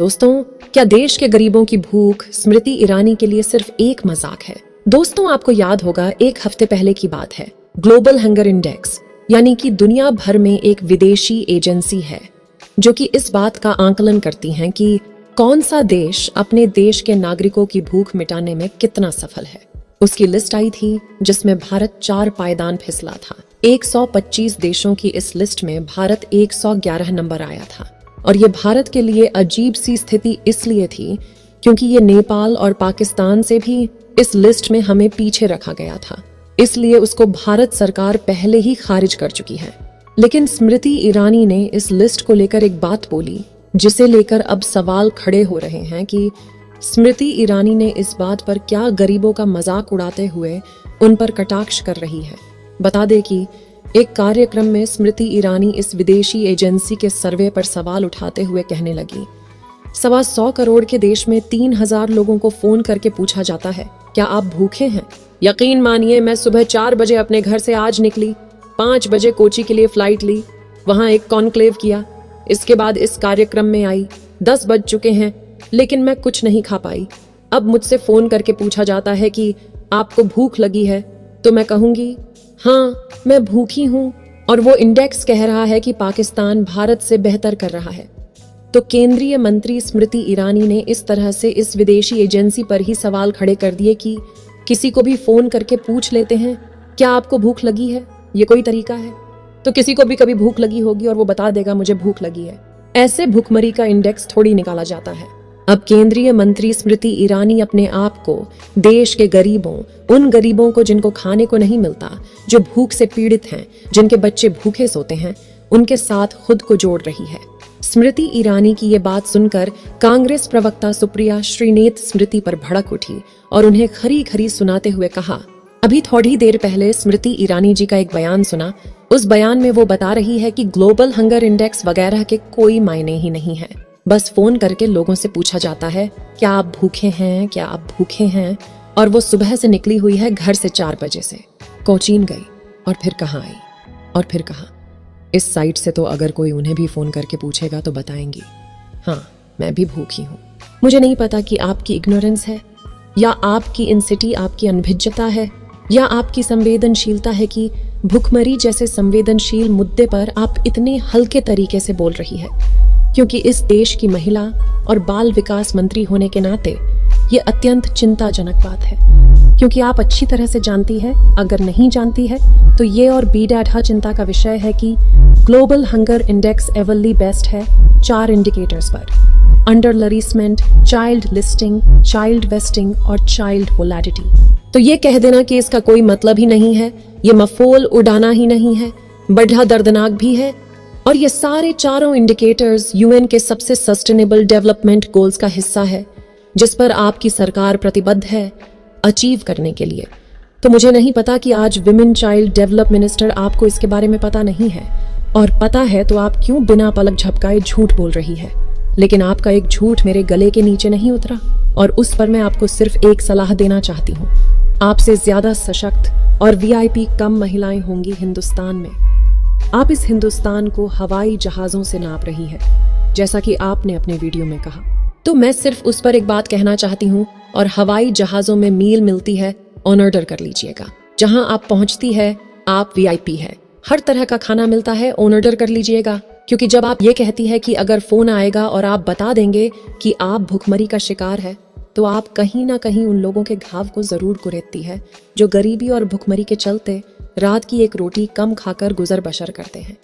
दोस्तों, क्या देश के गरीबों की भूख स्मृति ईरानी के लिए सिर्फ एक मजाक है? दोस्तों, आपको याद होगा एक हफ्ते पहले की बात है। ग्लोबल हंगर इंडेक्स यानी कि दुनिया भर में एक विदेशी एजेंसी है जो कि इस बात का आंकलन करती हैं कि कौन सा देश अपने देश के नागरिकों की भूख मिटाने में कितना सफल है। उसकी लिस्ट आई थी जिसमें भारत 4 पायदान फिसला था। 125 देशों की इस लिस्ट में भारत 111 नंबर आया था। और ये भारत के लिए अजीब सी स्थिति इसलिए थी क्योंकि ये नेपाल और पाकिस्तान से भी इस लिस्ट में हमें पीछे रखा गया था, इसलिए उसको भारत सरकार पहले ही खारिज कर चुकी है। लेकिन स्मृति ईरानी ने इस लिस्ट को लेकर एक बात बोली जिसे लेकर अब सवाल खड़े हो रहे हैं कि स्मृति ईरानी ने इस बात पर क्या गरीबों का मजाक उड़ाते हुए उन पर कटाक्ष कर रही है। बता दें कि एक कार्यक्रम में स्मृति ईरानी इस विदेशी एजेंसी के सर्वे पर सवाल उठाते हुए कहने लगी, 125 करोड़ के देश में 3000 लोगों को फोन करके पूछा जाता है, क्या आप भूखे हैं? यकीन मानिए, मैं सुबह 4 बजे अपने घर से आज निकली, 5 बजे कोची के लिए फ्लाइट ली, वहां एक कॉन्क्लेव किया, इसके बाद इस कार्यक्रम में आई, 10 बज चुके हैं, लेकिन मैं कुछ नहीं खा पाई। अब मुझसे फोन करके पूछा जाता है कि आपको भूख लगी है, तो मैं कहूंगी हाँ मैं भूखी हूं, और वो इंडेक्स कह रहा है कि पाकिस्तान भारत से बेहतर कर रहा है। तो केंद्रीय मंत्री स्मृति ईरानी ने इस तरह से इस विदेशी एजेंसी पर ही सवाल खड़े कर दिए कि किसी को भी फोन करके पूछ लेते हैं क्या आपको भूख लगी है? ये कोई तरीका है? तो किसी को भी कभी भूख लगी होगी और वो बता देगा मुझे भूख लगी है। ऐसे भूखमरी का इंडेक्स थोड़ी निकाला जाता है। अब केंद्रीय मंत्री स्मृति ईरानी अपने आप को देश के गरीबों, उन गरीबों को जिनको खाने को नहीं मिलता, जो भूख से पीड़ित हैं, जिनके बच्चे भूखे सोते हैं, उनके साथ खुद को जोड़ रही है। स्मृति ईरानी की ये बात सुनकर कांग्रेस प्रवक्ता सुप्रिया श्रीनेत स्मृति पर भड़क उठी और उन्हें खरी खरी सुनाते हुए कहा, अभी थोड़ी देर पहले स्मृति ईरानी जी का एक बयान सुना। उस बयान में वो बता रही है कि ग्लोबल हंगर इंडेक्स वगैरह के कोई मायने ही नहीं है। बस फोन करके लोगों से पूछा जाता है क्या आप भूखे हैं, क्या आप भूखे हैं। और वो सुबह से निकली हुई है घर से 4 बजे से, कोचीन गई और फिर कहाँ आई और फिर कहाँ। इस साइट से तो अगर कोई उन्हें भी फोन करके पूछेगा तो बताएंगी, हाँ मैं भी भूखी हूँ। मुझे नहीं पता कि आपकी इग्नोरेंस है या आपकी इंसिटी, आपकी अनभिज्ञता है या आपकी संवेदनशीलता है कि भुखमरी जैसे संवेदनशील मुद्दे पर आप इतने हल्के तरीके से बोल रही है। क्योंकि इस देश की महिला और बाल विकास मंत्री होने के नाते ये अत्यंत चिंताजनक बात है, क्योंकि आप अच्छी तरह से जानती है, अगर नहीं जानती है तो ये और बीडाढ़ा चिंता का विषय है कि ग्लोबल हंगर इंडेक्स एवरली बेस्ट है 4 इंडिकेटर्स पर: under nourishment, child listing, child wasting और चाइल्ड वोलेटिलिटी। तो ये कह देना कि इसका कोई मतलब ही नहीं है, ये मफोल उड़ाना ही नहीं है, बड़ा दर्दनाक भी है। और ये सारे चारों इंडिकेटर्स यूएन के सबसे सस्टेनेबल डेवलपमेंट गोल्स का हिस्सा है, जिस पर आपकी सरकार प्रतिबद्ध है अचीव करने के लिए। तो मुझे नहीं पता कि आज विमेन चाइल्ड डेवलप मिनिस्टर आपको इसके बारे में पता नहीं है, और पता है तो आप क्यों बिना पलक झपकाए झूठ बोल रही है। लेकिन आपका एक झूठ मेरे गले के नीचे नहीं उतरा, और उस पर मैं आपको सिर्फ एक सलाह देना चाहती हूँ। आपसे ज्यादा सशक्त और वीआईपी कम महिलाएं होंगी हिंदुस्तान में। आप इस हिंदुस्तान को हवाई जहाजों से नाप रही है, जैसा कि आपने अपने वीडियो में कहा। तो मैं सिर्फ उस पर एक बात कहना चाहती हूँ, और हवाई जहाजों में मील मिलती है, ऑन ऑर्डर कर लीजिएगा। जहां आप पहुंचती है आप वीआईपी है, हर तरह का खाना मिलता है, ऑन ऑर्डर कर लीजिएगा। क्योंकि जब आप ये कहती है कि अगर फोन आएगा और आप बता देंगे कि आप भुखमरी का शिकार है, तो आप कहीं ना कहीं उन लोगों के घाव को जरूर कुरेदती है जो गरीबी और भुखमरी के चलते रात की एक रोटी कम खाकर गुजर बसर करते हैं।